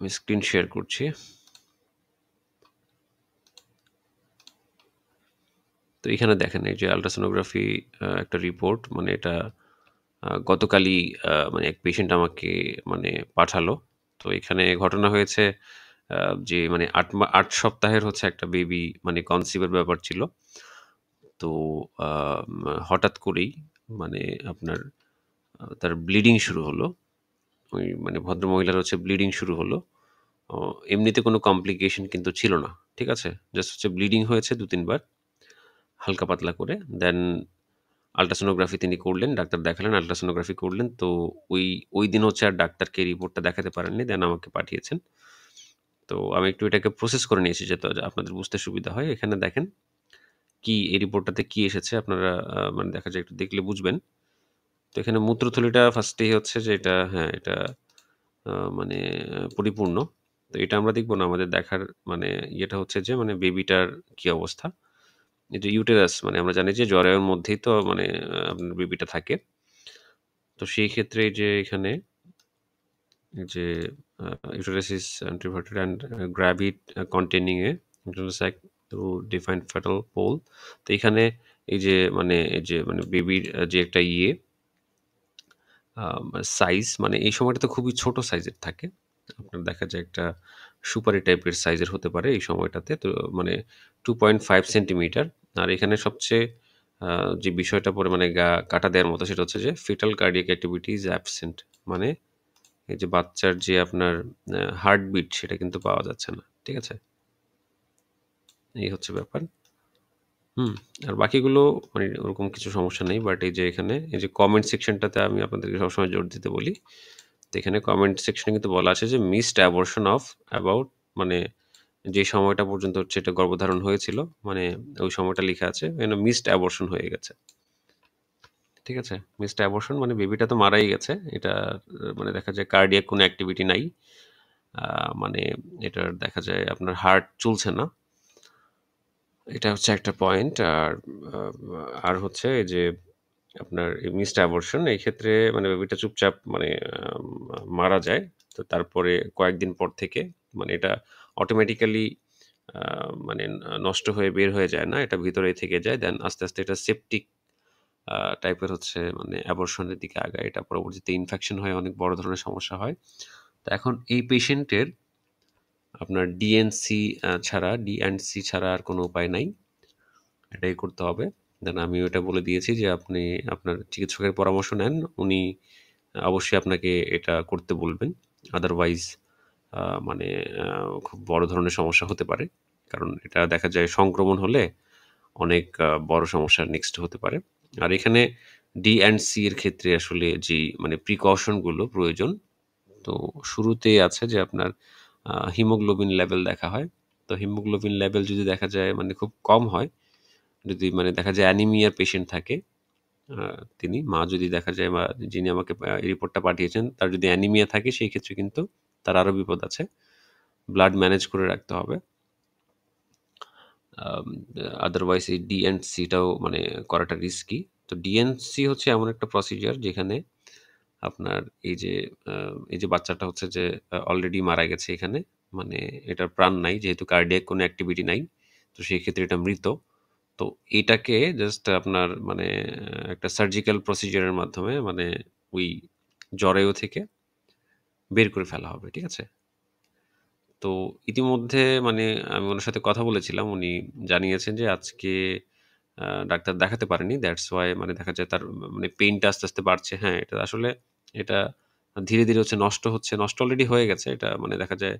আমি screen share করছি। তো এখানে দেখেন এই যে আল্ট্রাসোনোগ্রাফি একটা রিপোর্ট, মানে এটা গতকালই মানে এক পেশেন্ট আমাকে মানে পাঠালো। তো এখানে ঘটনা হয়েছে যে মানে ৮ সপ্তাহের হচ্ছে একটা বেবি মানে কনসিভের ব্যাপার ছিল। তো হঠাৎ করেই মানে আপনার তার ব্লিডিং শুরু হলো। ওই মানে ভদ্রমহিলার হচ্ছে ব্লিডিং শুরু হলো। ও এমনিতে কোনো কমপ্লিকেশন কিন্তু ছিল না। ঠিক আছে? জাস্ট হচ্ছে ব্লিডিং হয়েছে ২-৩ বার হালকা পাতলা করে। দেন আল্ট্রাসোনোগ্রাফি তিনি করলেন, ডাক্তার দেখালেন, আল্ট্রাসোনোগ্রাফি করলেন। তো ওইদিন হচ্ছে আর ডাক্তারকে রিপোর্টটা দেখাতে পারেননি। দেন আমাকে পাঠিয়েছেন। তো আমি একটু এটাকে প্রসেস করে নিয়েছি যাতে আপনাদের বুঝতে সুবিধা হয়। এখানে দেখেন কি এই রিপোর্টটাতে কি এসেছে আপনারা মানে দেখা যায় একটু দেখলে বুঝবেন। তো এখানে মূত্রথলিটা ফার্স্টেই হচ্ছে যে এটা হ্যাঁ, এটা মানে পরিপূর্ণ। তো এটা আমরা দেখব না। আমাদের দেখার মানে ইয়েটা হচ্ছে যে মানে বেবিটার কি অবস্থা। এই যে ইউটেরাস মানে আমরা জানি যে জরায়ুর মধ্যেই তো মানে আপনার বেবিটা থাকে। তো সেই ক্ষেত্রে এই যে এখানে এই যে uterus is introverted and grab it containing a uterine sac through defined fetal pole। তো এখানে এই যে মানে বেবির যে একটা ইয়ে সাইজ মানে এই সময়টাতে খুবই ছোট সাইজের থাকে। আপনার দেখা যায় একটা সুপারি টাইপের সাইজের হতে পারে এই সময়টাতে। তো মানে 2.5 সেন্টিমিটার। আর এখানে সবচেয়ে যে বিষয়টা পরে মানে গা কাটা দেওয়ার মতো সেটা হচ্ছে যে fetal cardiac activity is absent। মানে এই যে বাচ্চার যে আপনার হার্টবিট সেটা কিন্তু পাওয়া যাচ্ছে না। ঠিক আছে? এই হচ্ছে ব্যাপার। হুম? আর বাকিগুলো মানে ওরকম কিছু সমস্যা নেই। বাট এই যে এখানে এই যে কমেন্ট সেকশনটাতে আমি আপনাদেরকে সবসময় জোর দিতে বলি। তো এখানে কমেন্ট সেকশনে কিন্তু বলা আছে যে মিসড অ্যাবরশন অফ অ্যাবাউট মানে যে সময়টা পর্যন্ত হচ্ছে এটা গর্ভধারণ হয়েছিল, মানে ওই সময়টা লিখা আছে। এখানে মিসড অ্যাবরশন হয়ে গেছে। ঠিক আছে? মিসড অ্যাবরশন মানে বেবিটা তো মারাই গেছে। এটা মানে দেখা যায় কার্ডিয়াক কোনো অ্যাক্টিভিটি নাই। আ মানে এটার দেখা যায় আপনার হার্ট চলছে না। এটা হচ্ছে একটা পয়েন্ট। আ আর হচ্ছে এই যে আপনার এই মিসড অ্যাবরশন এই ক্ষেত্রে মানে বেবিটা চুপচাপ মানে আম মারা যায়। তো তারপরে কয়েকদিন পর থেকে মানে এটা অটোমেটিক্যালি আ মানে নষ্ট হয়ে বের হয়ে যায় না। এটা ভিতরেই থেকে যায়। দেন আস্তে, আস্তে এটা সেপটিক টাইপের হচ্ছে মানে অ্যাবরশনের দিকে আগায়। এটা পরবর্তীতে ইনফেকশন হয়ে অনেক বড় ধরনের সমস্যা হয়। তো এখন এই পেশেন্টের আপনার ডি-অ্যান্ড-সি ছাড়া আর কোনো উপায় নাই। এটাই করতে হবে। দেন আমিও এটা বলে দিয়েছি যে আপনি আপনার চিকিৎসকের পরামর্শ নেন। উনি অবশ্যই আপনাকে এটা করতে বলবেন। আদারওয়াইজ আ মানে আ খুব বড় ধরনের সমস্যা হতে পারে। কারণ এটা দেখা যায় সংক্রমণ হলে অনেক বড় সমস্যা নেক্সট হতে পারে। আর এখানে ডি-অ্যান্ড-সি এর ক্ষেত্রে আসলে যেই মানে প্রিকশন গুলো প্রয়োজন, তো শুরুতেই আছে যে আপনার হিমোগ্লোবিন লেভেল দেখা হয়। তো হিমোগ্লোবিন লেভেল যদি দেখা যায় মানে খুব কম হয়, যদি মানে দেখা যায় অ্যানিমিয়ার পেশেন্ট থাকে, আ মা যদি দেখা যায় বা যিনি আমাকে এই রিপোর্টটা পাঠিয়েছেন তার যদি অ্যানিমিয়া থাকে সেই ক্ষেত্রে কিন্তু তার আরো বিপদ আছে। ব্লাড ম্যানেজ করে রাখতে হবে। আম আদারওয়াইজ এই ডি-অ্যান্ড-সি টাও মানে করাটা রিস্কি। তো ডি-অ্যান্ড-সি হচ্ছে এমন একটা প্রসিডিউর যেখানে আপনার এই যে আ এই যে বাচ্চাটা হচ্ছে যে অলরেডি মারা গেছে এখানে। মানে এটার প্রাণ নাই যেহেতু কার্ডিয়াক কোনো অ্যাক্টিভিটি নাই। তো সেই ক্ষেত্রে এটা মৃত। তো এটাকে জাস্ট আপনার মানে একটা সার্জিক্যাল প্রসিডিউর এর মাধ্যমে মানে ওই জরায়ু থেকে বের করে ফেলা হবে। ঠিক আছে? তো ইতিমধ্যে মানে আমি উনার সাথে কথা বলেছিলাম। উনি জানিয়েছেন যে আজকে ডাক্তার দেখাতে পারেনি। দ্যাটস ওয়াই মানে দেখা যায় তার মানে পেইনটা আস্তে, আস্তে বাড়ছে। হ্যাঁ, এটা আসলে এটা ধীরে, ধীরে হচ্ছে নষ্ট হচ্ছে। নষ্ট অলরেডি হয়ে গেছে। এটা মানে দেখা যায়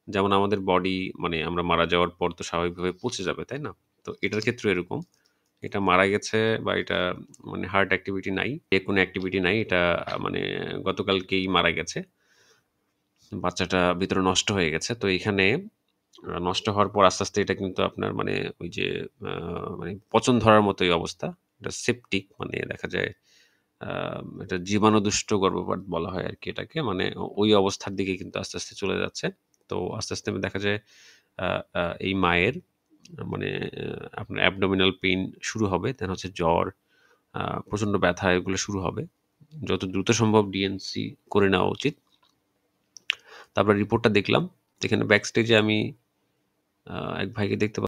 যেমন আমাদের বডি মানে আমরা মারা যাওয়ার পর তো স্বাভাবিকভাবে পচে যাবে, তাই না? তো এটার ক্ষেত্রেও এরকম। এটা মারা গেছে বা এটা মানে হার্ট অ্যাক্টিভিটি নাই। কোনো অ্যাক্টিভিটি নাই। এটা মানে গতকালকেই মারা গেছে। বাচ্চাটা ভিতরে নষ্ট হয়ে গেছে। তো এখানে নষ্ট হওয়ার পর আস্তে, আস্তে এটা কিন্তু আপনার মানে ওই যে আ মানে পচন ধরার মতোই অবস্থা। এটা সেপটিক মানে দেখা যায় আ এটা জীবাণুদুষ্ট গর্ভপাত বলা হয় আরকি এটাকে। মানে ওই অবস্থার দিকে কিন্তু আস্তে, আস্তে চলে যাচ্ছে। তো আস্তে, আস্তে দেখা যায় আ আ এই মায়ের মানে আপনার অ্যাবডোমিনাল পেইন শুরু হবে। দেন হচ্ছে জ্বর, আ প্রচণ্ড ব্যথা এগুলো শুরু হবে। যত দ্রুত সম্ভব ডিএনসি করে নেওয়া উচিত। তারপর রিপোর্টটা দেখলাম। এখানে ব্যাক স্টেজে আমি এক ভাইকে দেখতে